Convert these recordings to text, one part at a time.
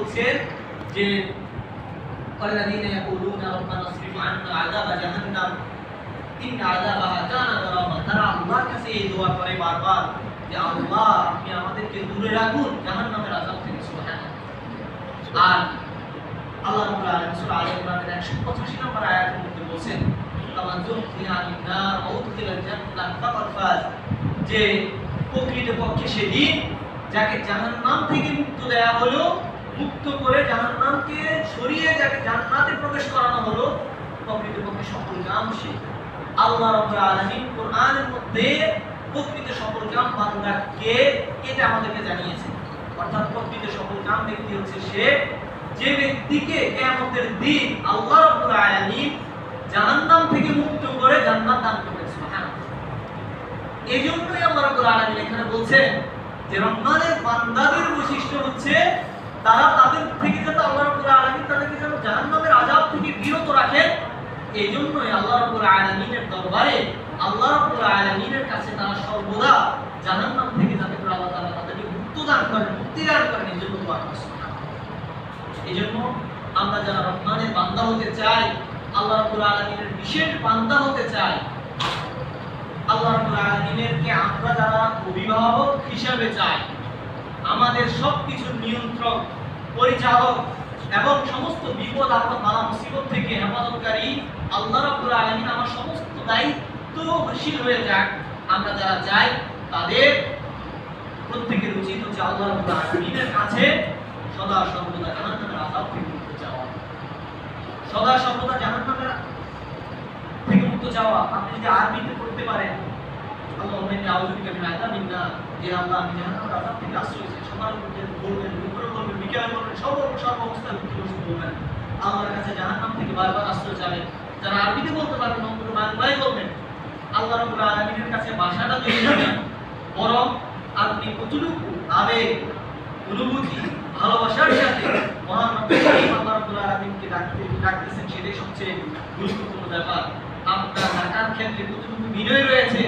বলছেন যে আল্লাযীনা ইয়াকুলুনা রাব্বানা আসরিফ আন্না আযাবা জাহান্নাম ইন্না আযাবাহা কানা গারামা। তারা আল্লাহর কাছে এই দোয়া করে বারবার যে আল্লাহ আপনি আমাদেরকে দূরে রাখুন জাহান্নামের আযাব থেকে। সুবহানাল্লাহ। আর আল্লাহ রাব্বুল আলামিন সূরা আলে ইমরানের 185 নম্বর আয়াতের মধ্যে বলেন যে প্রকৃতপক্ষে সেদিন যাকে জাহান্নাম থেকে মুক্ত দেয়া হলো, মুক্ত করে জাহান্নামকে সরিয়ে যাকে জান্নাতে প্রবেশ করানো হলো, প্রকৃতপক্ষে সফল কাম সে। আল্লাহ রাব্বুল আলামিন কোরআনের মধ্যে প্রকৃত সফল কাম বান্দাকে এটা আমাদেরকে জানিয়েছে। অর্থাৎ প্রকৃত সফল কাম ব্যক্তি হচ্ছে সে যে ব্যক্তিকে কিয়ামতের দিন আল্লাহ রাব্বুল আলামিন জাহান্নাম থেকে মুক্ত করে জান্নাত দান করবেন। সুবহানাল্লাহ। এজন্যই আল্লাহ রাব্বুল আলামিন এখানে বলছেন যে রহমানের বান্দাদের বৈশিষ্ট্য হচ্ছে তারা তাদের থেকে যাতে আল্লাহ রাব্বুল আলামিন তাদেরকে যেন জাহান্নামের আযাব থেকে বিরত রাখেন। এজন্যই আল্লাহ রাব্বুল আলামিনের দরবারে আল্লাহ রাব্বুল আলামিনের কাছে তারা সর্বদা জাহান্নাম থেকে যাতে করে আল্লাহ তাআলা তাদেরকে মুক্তি দান করেন এজন্য দোয়া করে। এজন্য আমরা যারা রহমানের বান্দা হতে চাই, আল্লাহ রাব্বুল আলামিনের বিশেষ বান্দা হতে চাই, আল্লাহ রাব্বুল আলামিনকে আমরা যারা অভিভাবক হিসেবে চাই, আমাদের সবকিছুর নিয়ন্ত্রক, পরিচালক এবং সমস্ত বিপদ আপদ বালা মুসিবত থেকে হেফাজতকারী আল্লাহ রাব্বুল আলামিন আমার সমস্ত দায়িত্বশীল হয়ে যাক, আমরা যারা চাই তাদের প্রত্যেকের উচিত হচ্ছে আল্লাহ রাব্বুল আলামিনের কাছে সদা সর্বদা জাহান্নামের আযাব থেকে মুক্ত চাওয়া। সদা সর্বদা জাহান্নামের থেকে মুক্ত চাওয়া আপনি যদি আরবিতে করতে পারেন, আল্লাহুম্মা ইন্নী আউযু বিকা মিন আযাবিন নার, যে আল্লাহ আমি জাহান্নামের আযাব থেকে আশ্রয় চাই, সকাল করতে বলবেন, দুপুরে বলবেন, বিকেলে বলবেন, সর্ব অবস্থায় বলবেন আল্লাহর কাছে জাহান্নাম থেকে বারবার আশ্রয় চাবেন। যারা আরবিতে বলতে পারবেন অন্তত বাংলায় বলবেন। আল্লাহ রাব্বুল আলামিনের কাছে ভাষাটা দিয়ে যাবেন, বরং আপনি কতটুকু আবেগ, অনুভূতি, ভালোবাসার সাথে মহান আল্লাহ রাব্বুল আলামিনকে ডাকতেছেন সেটাই সবচেয়ে গুরুত্বপূর্ণ ব্যাপার। আপনার ডাকার ক্ষেত্রে কতটুকু বিনয় রয়েছে,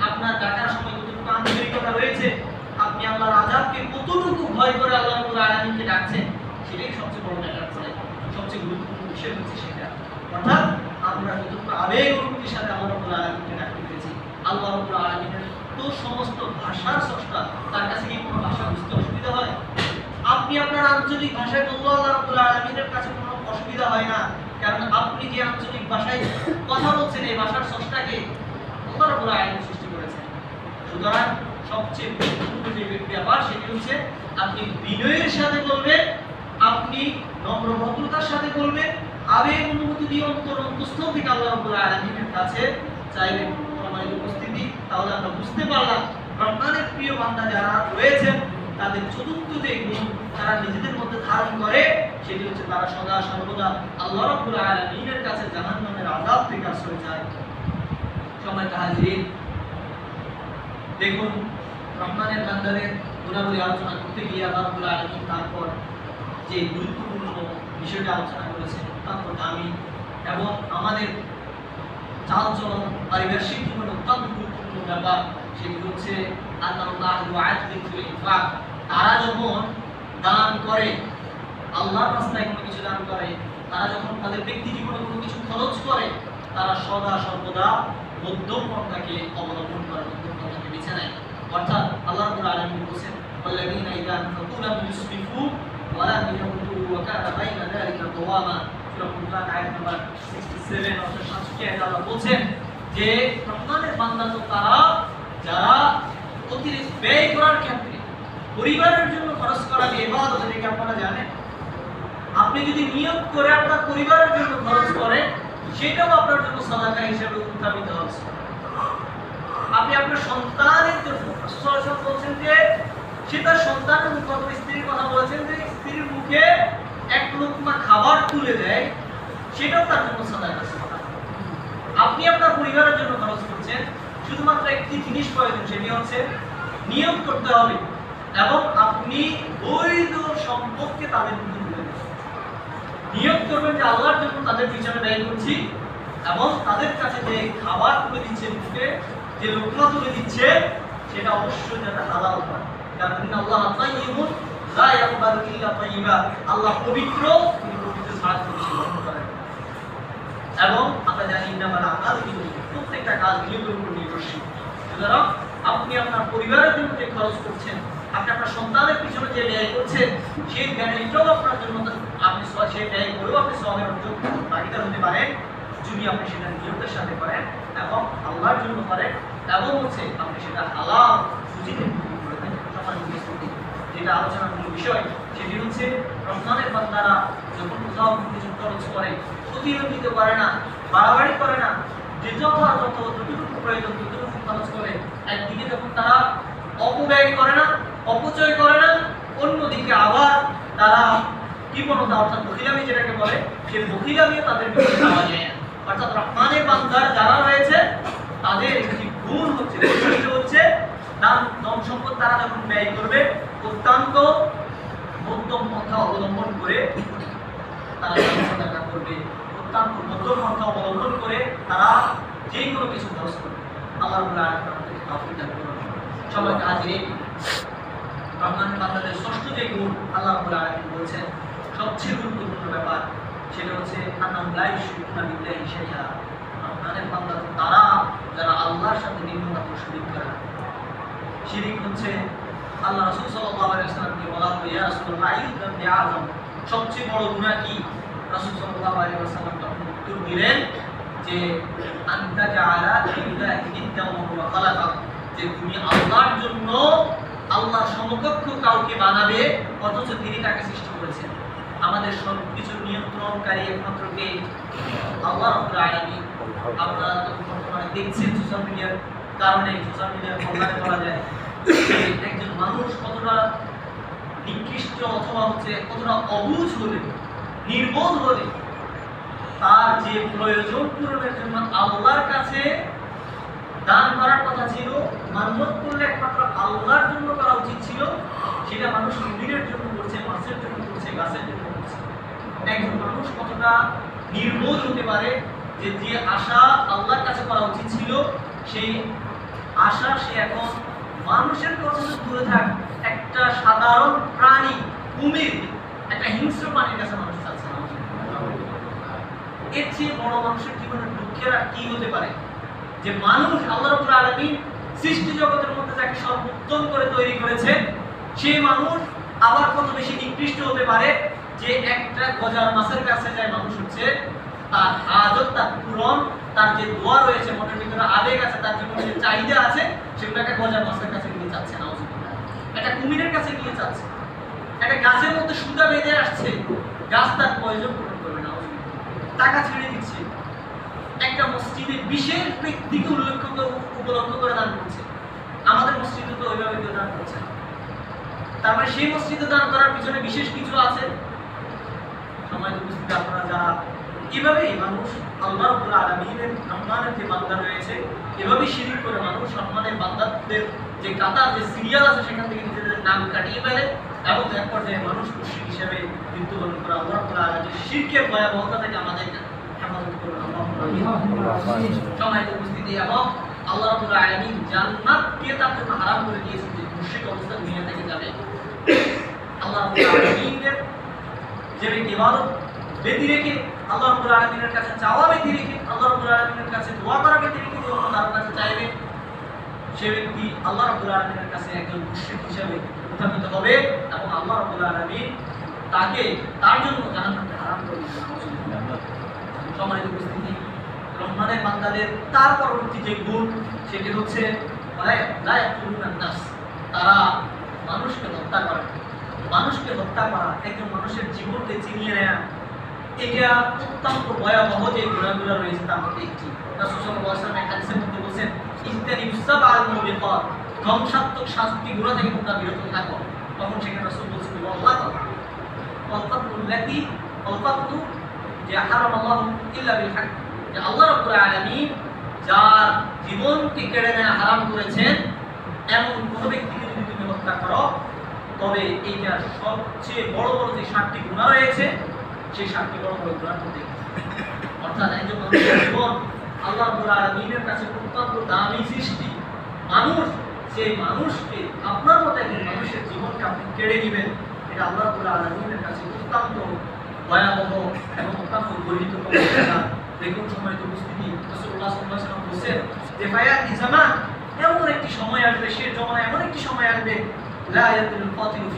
আপনার ডাকার সময় কতটুকু আন্তরিকতা রয়েছে, আপনি আল্লাহর আযাবকে কতটুকু ভয় করে আল্লাহ রাব্বুল আলামিনকে ডাকছেন, সেটাই সবচেয়ে বড় ব্যাপার। সবচেয়ে গুরুত্বপূর্ণ বিষয় হচ্ছে সেটা। অর্থাৎ আমরা কতটুকু আবেগ অনুভূতির সাথে আল্লাহ রাব্বুল আলামিনকে ডাকতে পেরেছি। আল্লাহ রাব্বুল আলামিনের তো সমস্ত ভাষার স্রষ্টা, তার কাছে কি কোনো ভাষা বুঝতে অসুবিধা হয়? আপনি আপনার আঞ্চলিক ভাষায় বললেও আল্লাহ রাব্বুল আলামিনের কাছে কোনো অসুবিধা হয় না, কারণ আপনি যে আঞ্চলিক ভাষায় কথা বলছেন এই ভাষার স্রষ্টাকে আল্লাহ রাব্বুল আলামিন সৃষ্টি করেছেন। সুতরাং সবচেয়ে গুরুত্বপূর্ণ যে ব্যাপার সেটি হচ্ছে আপনি বিনয়ের সাথে বলবেন, আপনি নম্র ভদ্রতার সাথে বলবেন, আবেগ অনুভূতি দিয়ে অন্তরস্থল থেকে আল্লাহ রাব্বুল আলামিনের কাছে চাইবেন। সম্মানিত উপস্থিতি, তাহলে আমরা বুঝতে পারলাম রহমানের প্রিয় বান্দা যারা রয়েছেন তাদের চতুর্থ যে গুণ তারা নিজেদের মধ্যে ধারণ করে সেটি হচ্ছে তারা সদা সর্বদা আল্লাহ রাব্বুল আলামিনের কাছে জাহান্নামের আযাব থেকে আশ্রয় চায়। সম্মানিত হাজিরিন, দেখুন রহমানের বান্দাদের গুণাবলী আলোচনা করতে গিয়ে আল্লাহ রাব্বুল আলামিন তারপর যে গুরুত্বপূর্ণ বিষয়টা আলোচনা করেছেন অত্যন্ত দামি এবং আমাদের চালচলন পারিপার্শ্বিক জীবনে অত্যন্ত গুরুত্বপূর্ণ ব্যাপার, সেটি হচ্ছে তারা যখন দান করে, আল্লাহর রাস্তায় কোনো কিছু দান করে, তারা যখন তাদের ব্যক্তি জীবনে কোনো কিছু খরচ করে, তারা সদা সর্বদা মধ্যম পন্থাকে অবলম্বন করে, মধ্যম পন্থাকে বেছে নেয়। অর্থাৎ আল্লাহ রাব্বুল আলামিন বলেছেন ওয়াল্লাযীনা ইযা আনফাকু লাম ইউসরিফু ওয়া লাম ইয়াকতুরু ওয়া কানা বাইনা যালিকা কাওয়ামা। সূরা ফুরকান আয়াত নাম্বার 67 অর্থাৎ 67 আয়াতে আল্লাহ বলেন যে রহমানের বান্দা তো তারা যারা অতিরিক্ত ব্যয় করার ক্ষেত্রে পরিবারের জন্য খরচ করা যে ইবাদত, এটাকে আপনারা জানেন। আপনি যদি নিয়ত করে আপনার পরিবারের জন্য খরচ করেন সেটাও আপনার জন্য সাদাকা হিসেবে উত্থাপিত হচ্ছে। আপনি আপনার সন্তানের জন্য সরাসরি বলছেন যে সে তার সন্তানের মুখ অথবা স্ত্রীর কথা বলেছেন যে স্ত্রীর মুখে এক লোকমা খাবার তুলে দেয়, সেটাও তার জন্য সাদাকা। আপনি আপনার পরিবারের জন্য খরচ করছেন, শুধুমাত্র একটি জিনিস প্রয়োজন, সেটি হচ্ছে নিয়ত করতে হবে এবং আপনি বৈধ সম্পদকে তাদের মধ্যে তুলে দেবেন। নিয়ত করবেন যে আল্লাহর জন্য তাদের পিছনে ব্যয় করছি এবং তাদের কাছে যে খাবার তুলে দিচ্ছে, মুখে যে লোকমা তুলে দিচ্ছে, সেটা অবশ্যই যাতে হালাল হয়। কারণ আল্লাহ তাইয়্যিবুন লা ইয়াকবালু ইল্লা তাইয়্যিবা, আল্লাহ পবিত্র, তিনি পবিত্র ছাড়া কোনো কিছু গ্রহণ করেন না। এবং আমরা জানি ইন্নামাল আমালু বিন্নিয়াত, প্রত্যেকটা কাজ নিয়তের উপর নির্ভরশীল। সুতরাং আপনি আপনার পরিবারের জন্য যে খরচ করছেন, আপনি আপনার সন্তানের পিছনে যে ব্যয় করছেন, সেই ব্যয়টাও আপনার জন্য আপনি সেই ব্যয় করেও আপনি সওয়াবের ভাগীদার হতে পারেন যদি আপনি সেটা নিয়তের সাথে করেন এবং আল্লাহর জন্য করেন এবং আপনি সেটা হালাল রুজিতে করে থাকেন। সম্মানিত উপস্থিতি, যেটা আলোচনার মূল বিষয় সেটি হচ্ছে রহমানের বান্দারা যখন কোথাও কিছু খরচ করে প্রতিযোগিতা করে না, বাড়াবাড়ি করে না, যে যথাযথ যতটুকু প্রয়োজন ততটুকু খরচ করে। একদিকে যখন তারা অপব্যয় করে না, অপচয় করে না, অন্যদিকে আবার তারা কৃপণতা অর্থাৎ বখিলামি যেটাকে বলে, সেই বখিলামি তাদের ভিতরে পাওয়া যায় না। অর্থাৎ রহমানের বান্দার যারা রয়েছে তাদের একটি গুণ হচ্ছে, বৈশিষ্ট্য হচ্ছে ধন সম্পদ তারা যখন ব্যয় করবে অত্যন্ত মধ্যম পন্থা অবলম্বন করে তারা সদাকা করবে, অত্যন্ত মধ্যম পন্থা অবলম্বন করে তারা যে কোনো কিছু খরচ করবে। আল্লাহ রাব্বুল আলামিন আমাদেরকে তৌফিক দান করুন। সবাইকে হাজিরিন, রহমানের বান্দাদের ষষ্ঠ যে গুণ আল্লাহ রাব্বুল আলামিন বলছেন সবচেয়ে গুরুত্বপূর্ণ ব্যাপার, সেটা হচ্ছে আন্নাহুম লা ইউশরিকুনা বিল্লাহি শাইআ। রহমানের বান্দা তারা যারা আল্লাহর সাথে নিম্নমাত্র শরীক করে না। শিরিক হচ্ছে আল্লাহ রাসূল সাল্লাল্লাহু আলাইহি ওয়াসাল্লামকে বলা হলো, ইয়া রাসূলুল্লাহ আইয়ুল যামবি আযম, সবচেয়ে বড় গুনাহ কি? রাসূল সাল্লাল্লাহু আলাইহি ওয়াসাল্লাম তখন উত্তর দিলেন যে আনতা জাআলা লিল্লাহি নিদ্দান ওয়া হুয়া খালাকা, যে তুমি আল্লাহর জন্য আল্লাহর সমকক্ষ কাউকে বানাবে অথচ তিনি তাকে সৃষ্টি করেছেন। আমাদের সবকিছু নিয়ন্ত্রণকারী একমাত্র কে? আল্লাহ রাব্বুল আলামিন। আপনারা তো বর্তমানে দেখছেন সোশ্যাল মিডিয়ার কারণে, সোশ্যাল মিডিয়ার কল্যাণে বলা যায় একজন মানুষ কতটা নিকৃষ্ট অথবা কতটা অবুঝ হলে, নির্বোধ হলে তার যে প্রয়োজন পূরণের জন্য আল্লাহর কাছে দান করার কথা ছিল, মান্যত করলে একমাত্র আল্লাহর জন্য করা উচিত ছিল, সেটা মানুষ নিজের জন্য করছে, মাছের জন্য করছে, গাছের জন্য করছে। একজন মানুষ কতটা নির্বোধ হতে পারে যে যে আশা আল্লাহর কাছে করা উচিত ছিল সেই আশা সে এখন মানুষের কাছে দূরে থাক, একটা সাধারণ প্রাণী কুমির, একটা হিংস্র প্রাণীর কাছে মানুষ চাচ্ছে না। এর চেয়ে বড় মানুষের জীবনের দুঃখের আর কি হতে পারে যে মানুষ আল্লাহ রাব্বুল আলামিন সৃষ্টি জগতের মধ্যে যাকে সর্বোত্তম করে তৈরি করেছেন, সেই মানুষ আবার কত বেশি নিকৃষ্ট হতে পারে যে একটা গজার মাছের কাছে যায় মানুষ তার হাজত, তার পূরণ, তার যে দোয়া রয়েছে, মনের ভিতরে আবেগ আছে, তার জীবনে যে চাহিদা আছে, সেগুলো একটা গজার মাছের কাছে গিয়ে চাচ্ছে না, একটা কুমিরের কাছে গিয়ে চাচ্ছে। একটা গাছের মধ্যে সুতা বেঁধে আসছে, গাছ তার প্রয়োজন পূরণ করবে না, টাকা ছেড়ে দিচ্ছে। একটা মসজিদে বিশেষ ব্যক্তিকে উপলক্ষ করে দান করছে, আমাদের মসজিদে তো ওইভাবে কেউ দান করছে না। তার মানে সেই মসজিদে দান করার পিছনে বিশেষ কিছু আছে। সময় উপস্থিত আপনারা যারা এভাবেই মানুষ আল্লাহ রাব্বুল আলামিনের রহমানের যে বান্দা রয়েছে, এভাবেই শিরিক করে মানুষ রহমানের বান্দাদের যে কাতার, যে সিরিয়াল আছে সেখান থেকে নিজেদের নাম কাটিয়ে ফেলে এবং এক পর্যায়ে মানুষ মুশরিক হিসেবে মৃত্যুবরণ করে। আল্লাহ রাব্বুল আলামিন শিরকের ভয়াবহতা থেকে আমাদেরকে হেফাজত করুন। সম্মানিত উপস্থিতি, এবং আল্লাহ রাব্বুল আলামিন জান্নাতকে তার জন্য হারাম করে দিয়েছেন যে মুশরিক অবস্থা দুনিয়া থেকে যাবে। আল্লাহ রাব্বুল আলামিনের যে ইবাদত ব্যতি রেখে, আল্লাহ রাব্বুল আলামিনের কাছে চাওয়া ব্যতি রেখে, আল্লাহ রাব্বুল আলামিনের কাছে দোয়া করা ব্যতি রেখে যখন তার কাছে চাইবে, সে ব্যক্তি আল্লাহ রাব্বুল আলামিনের কাছে একজন মুশরিক হিসেবে উত্থাপিত হবে এবং আল্লাহ রাব্বুল আলামিন তাকে তার জন্য জাহান্নামকে হারাম করে দিবেন। সম্মানিত উপস্থিতি, রহমানের বান্দাদের তার পরবর্তী যে গুণ সেটি হচ্ছে তারা মানুষকে হত্যা করে। মানুষকে হত্যা করা, একজন মানুষের জীবনকে চিনিয়ে নেয়া, এটা অত্যন্ত ভয়াবহ যে গুণাগুলো রয়েছে তার মধ্যে একটি। রাসূল সাল্লাল্লাহু আলাইহি ওয়াসাল্লাম হাদিসের মধ্যে বলেছেন, ইস্তানিবুস সাবআল মুবিকাত, ধ্বংসাত্মক 7টি গুনাহ থেকে তোমরা বিরত থাকো। তখন সেখানে রাসূল বলেছেন, ওয়াল্লাতু যে হারামাল্লাহু ইল্লা বিল হক, যে আল্লাহ রাব্বুল আলামিন যার জীবনকে কেড়ে নেওয়া হারাম করেছেন এমন কোন ব্যক্তিকে যদি তুমি হত্যা করো, তবে এইটা সবচেয়ে বড় বড় যে 7টি গুনাহ রয়েছে সেই 7টি বড় বড় গুনাহ করতে। অর্থাৎ একজন মানুষের জীবন আল্লাহ রাব্বুল আলামিনের কাছে অত্যন্ত দামি সৃষ্টি। মানুষ, সেই মানুষকে আপনার মতো একজন মানুষের জীবনকে আপনি কেড়ে নেবেন, এটা আল্লাহ রাব্বুল আলামিনের কাছে অত্যন্ত ভয়াবহ এবং অত্যন্ত গর্হিত কথা। দেখুন সম্মানিত উপস্থিতি, রাসূলুল্লাহ সাল্লাল্লাহু আলাইহি ওয়াসাল্লাম বলেছেন যে ফায়াতি জামান, এমন একটি সময় আসবে, শেষ জমানায় এমন একটি সময় আসবে, লা ইয়াদুল কাতিলু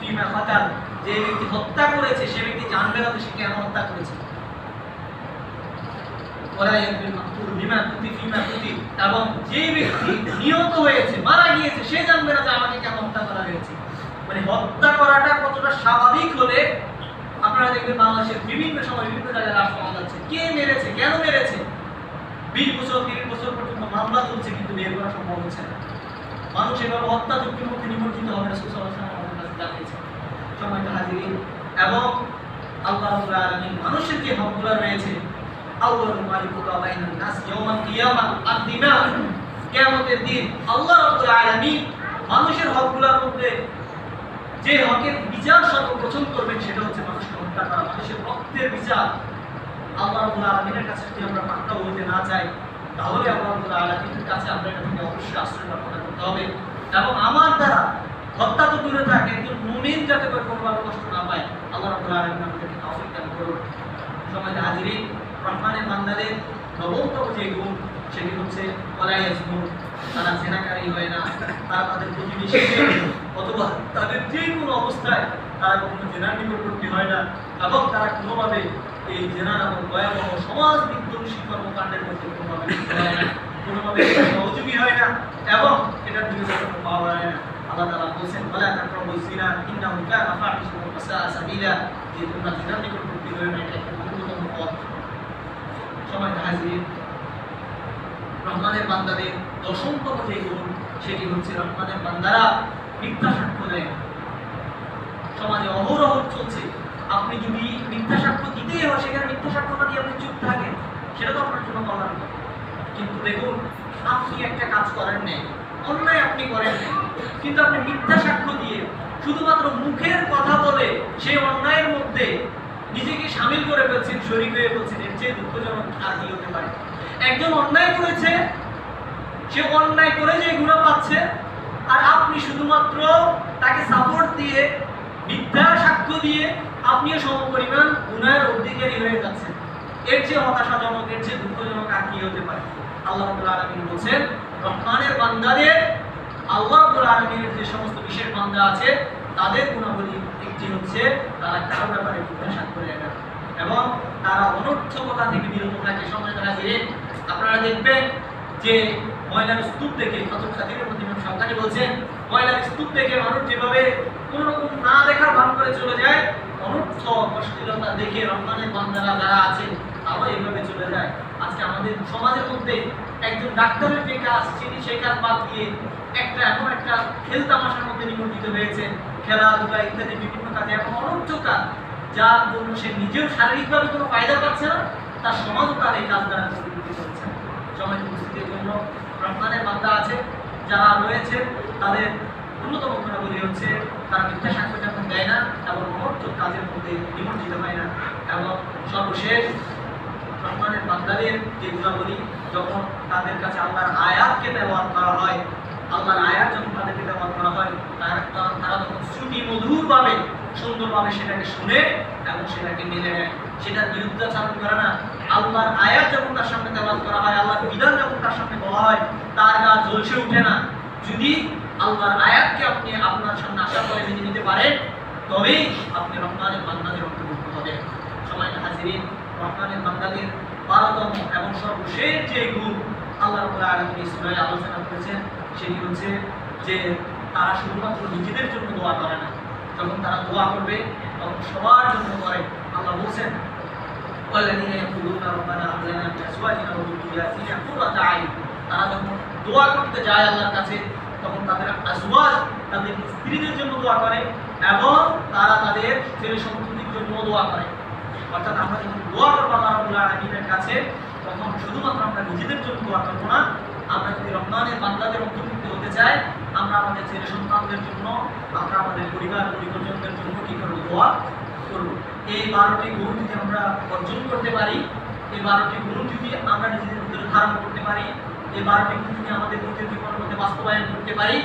ফিমা কাতাল, যে ব্যক্তি হত্যা করেছে সে ব্যক্তি জানবে না যে সে কেন হত্যা করেছে। ওয়ালা ইয়াদুল মাকতুল ফিমা কুতিল, এবং যে ব্যক্তি নিহত হয়েছে, মারা গিয়েছে, সে জানবে না যে আমাকে কেন হত্যা করা হয়েছে। মানে হত্যা করাটা কতটা স্বাভাবিক হলে আপনারা দেখবেন বাংলাদেশের বিভিন্ন সময় বিভিন্ন জায়গায় লাশ পাওয়া যাচ্ছে। কে মেরেছে, কেন মেরেছে, 20 বছর 30 বছর পর্যন্ত মামলা চলছে, কিন্তু বের করা সম্ভব হচ্ছে না। মানুষ এভাবে হত্যা যুক্তির মধ্যে নিমজ্জিত হবে, রাসূল সাল্লাল্লাহু আলাইহি ওয়াসাল্লাম আমাদের কাছে জানিয়েছেন। সম্মানিত হাজিরিন, এবং আল্লাহ রাব্বুল আলামিন মানুষের যে হকগুলো রয়েছে, আউয়ালু মা ইউকদা বাইনান নাস ইয়াউমাল কিয়ামা আদ-দিমা, কিয়ামতের দিন আল্লাহ রাব্বুল আলামিন মানুষের হকগুলোর মধ্যে যে হকের বিচার সর্বপ্রথম করবেন সেটা হচ্ছে মানুষকে হত্যা করা, মানুষের রক্তের বিচার। আল্লাহ রাব্বুল আলামিনের কাছে যদি আমরা পাকড়াও হতে না চাই, তাহলে আল্লাহ রাব্বুল আলামিনের কাছে আমরা এটা থেকে অবশ্যই আশ্রয় প্রার্থনা করতে হবে। এবং আমার দ্বারা হত্যা তো দূরে থাকে, একজন মুমিন যাতে করে কোনোভাবে কষ্ট না পায়, আল্লাহ রাব্বুল আলামিন আমাদেরকে তৌফিক দান করুন। সম্মানিত হাজিরিন, রহমানের বান্দাদের নবমতম যে গুণ সেটি হচ্ছে ওয়ালা ইয়াজনুন, তারা জেনাকারী হয় না, তারা তাদের প্রতিবেশী অথবা তাদের যে কোনো অবস্থায় তারা কখনো জেনার নিকটবর্তী হয় না, এবং তারা কোনোভাবে এই জেনা নামক ভয়াবহ সমাজ বিধ্বংসী কর্মকাণ্ডের মধ্যে কোনোভাবে লিপ্ত হয় না, কোনোভাবে সহযোগী হয় না, এবং এটার দিকে কখনো পাওয়া যায় না। আল্লাহ তাআলা বলেছেন ওয়ালা তাকরাবুজ জিনা ইন্নাহু কানা ফাহিশাতান ওয়া সাআ সাবিলা, যে তোমরা জেনার নিকটবর্তী হয় না, এটা একটা গুরুতর পথ। সম্মানিত হাজিরিন, রহমানের বান্দাদের দশমতম যে গুণ সেটি হচ্ছে রহমানের বান্দারা মিথ্যা সাক্ষ্য দেয়। সমাজে অহরহ চলছে, আপনি যদি মিথ্যা সাক্ষ্য দিতেই হয়, সেখানে মিথ্যা সাক্ষ্যটা দিয়ে আপনি চুপ থাকেন, সেটা তো আপনার জন্য কল্যাণ। কিন্তু দেখুন, আপনি একটা কাজ করেন নাই, অন্যায় আপনি করেন নাই, কিন্তু আপনি মিথ্যা সাক্ষ্য দিয়ে শুধুমাত্র মুখের কথা বলে সেই অন্যায়ের মধ্যে নিজেকে সামিল করে ফেলছেন, শরীক হয়ে ফেলছেন। এর চেয়ে দুঃখজনক আর কি হতে পারে? একজন অন্যায় করেছে, সে অন্যায় করে যে গুনাহ পাচ্ছে, আর আপনি শুধুমাত্র তাকে সাপোর্ট দিয়ে মিথ্যা সাক্ষ্য দিয়ে আপনিও সমপরিমাণ গুনাহের অধিকারী হয়ে যাচ্ছেন। এর চেয়ে হতাশাজনক, এর চেয়ে দুঃখজনক আর কি হতে পারে? আল্লাহ রাব্বুল আলামিন বলেন, রহমানের বান্দাদের, আল্লাহ রাব্বুল আলামিনের যে সমস্ত বিশেষ বান্দা আছে তাদের গুণাবলী একটি হচ্ছে তারা কারো ব্যাপারে মিথ্যা সাক্ষ্য দেয় না এবং তারা অনর্থকতা থেকে বিরত থাকে। সম্মানিত হাজিরিন, আপনারা দেখবেন যে ময়লার স্তূপ দেখে খতম খাতিরের মধ্যে ইমাম শাওকানি বলছেন, ময়লার স্তূপ দেখে মানুষ যেভাবে কোনো রকম না দেখার ভান করে চলে যায়, অনর্থ অশ্লীলতা দেখে রহমানের বান্দারা যারা আছেন তারাও এইভাবে চলে যায়। আজকে আমাদের সমাজের মধ্যে একজন ডাক্তারের যে কাজ, তিনি সেই কাজ বাদ দিয়ে এমন একটা খেল তামাশার মধ্যে নিমজ্জিত হয়েছে, খেলাধুলা ইত্যাদি বিভিন্ন কাজে, এখন অনর্থ কাজ, যার জন্য সে নিজেও শারীরিকভাবে কোনো ফায়দা পাচ্ছে না, তার সমাজও তার এই কাজ দ্বারা ক্ষতিগ্রস্ত হচ্ছে। সমাজ উপস্থিতির জন্য রহমানের বান্দা আছে যারা রয়েছে, তাদের অন্যতম গুণাবলী হচ্ছে তারা মিথ্যা সাক্ষ্য যখন দেয় না এবং অনর্থক কাজের মধ্যে নিমজ্জিত হয় না। এবং সর্বশেষ রহমানের বান্দাদের যে গুণাবলী, যখন তাদের কাছে আল্লাহর আয়াতকে ব্যবহার করা হয়, আল্লাহর আয়াত যখন তাদেরকে ব্যবহার করা হয়, তারা তখন শ্রুতি মধুরভাবে সুন্দরভাবে সেটাকে শুনে এবং সেটাকে মেনে নেয়, সেটার বিরুদ্ধাচারণ করে না। আল্লাহর আয়াত যখন তার সামনে ব্যবহার করা হয়, আল্লাহর বিধান যখন তার সামনে বলা হয়, তার গা জ্বলসে উঠে না। যদি আল্লাহর আয়াতকে আপনি আপনার সামনে আসার পরে মেনে নিতে পারেন, তবেই আপনি রহমানের বান্দাদের অন্তর্ভুক্ত হবেন। সম্মানিত হাজিরিন, রহমানের বান্দাদের 12তম এবং সর্বশেষ যে গুণ আল্লাহ রাব্বুল আলামিন এই সূরায় আলোচনা করেছেন, সেটি হচ্ছে যে তারা শুধুমাত্র নিজেদের জন্য দোয়া করে না, যখন তারা দোয়া করবে তখন সবার জন্য করে। আল্লাহ বলছেন, ওয়াল্লাযীনা ইয়াকুলুনা রাব্বানা হাব লানা মিন আজওয়াজিনা ওয়া যুররিয়্যাতিনা কুররাতা আয়ুন, তারা যখন দোয়া করতে যায় আল্লাহর কাছে, তখন তাদের আজওয়াজ, তাদের স্ত্রীদের জন্য দোয়া করে এবং তারা তাদের ছেলে সন্তানদের জন্য দোয়া করে। অর্থাৎ আমরা যখন দোয়া করবো আল্লাহ রাব্বুল আলামিনের কাছে, তখন শুধুমাত্র আমরা নিজেদের জন্য দোয়া করবো না, আমরা যদি রহমানের বান্দাদের অন্তর্ভুক্ত হতে চাই, আমরা আমাদের ছেলে সন্তানদের জন্য, আমরা আমাদের পরিবার পরিজনদের জন্য কি করবো? দোয়া করবো। এই 12টি গুণ যদি আমরা অর্জন করতে পারি, এই 12টি গুণ যদি আমরা নিজেদের ভিতরে ধারণ করতে পারি, এই 12টি গুণ যদি আমাদের নিজের জীবনের মধ্যে বাস্তবায়ন করতে পারি,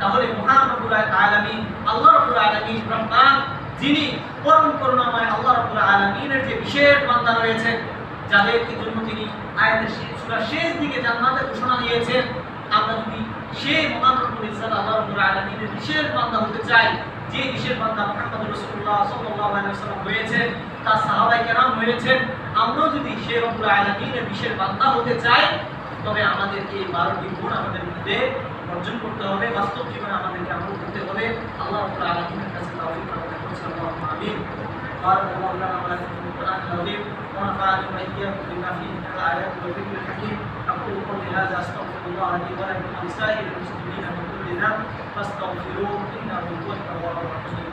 তাহলে মহান রব্বুল আলামিন আল্লাহ রাব্বুল আলামিন রহমান, যিনি পরম করুণাময় আল্লাহ রাব্বুল আলামিনের যে বিশেষ বান্দা রয়েছেন, যাদের জন্য তিনি আয়াতের সূরার শেষ দিকে জান্নাতের ঘোষণা দিয়েছেন, আমরা যদি সেই মহান রব্বুল ইজ্জত আল্লাহ রাব্বুল আলামিনের বিশেষ বান্দা হতে চাই, যে বিশেষ বান্দা মুহাম্মদ রাসূলুল্লাহ সাল্লাল্লাহু আলাইহি ওয়াসাল্লাম হয়েছেন, তার সাহাবায়ে কেরাম হয়েছেন, আমরাও যদি সেই রব্বুল আলামিনের বিশেষ বান্দা হতে চাই, তবে আমাদেরকে এই 12টি গুণ আমাদের মধ্যে অর্জন করতে হবে, বাস্তব জীবনে আমাদেরকে আমল করতে হবে। আল্লাহ রাব্বুল আলামিনের কাছে তাওফীক প্রার্থনা করছি। আল্লাহুম্মা আমিন। বারাকাল্লাহু লানা ওয়া লাকুম ফিল কুরআনিল আযীম ওয়া নাফা'নি ওয়া ইয়্যাকুম বিমা ফীহি মিনাল আয়াতি ওয়া যিকরিল হাকীম। أقول قولي هذا أستغفر الله لي ولكم ولسائر المسلمين من كل ذنب فاستغفروه إنه هو التواب الرحيم.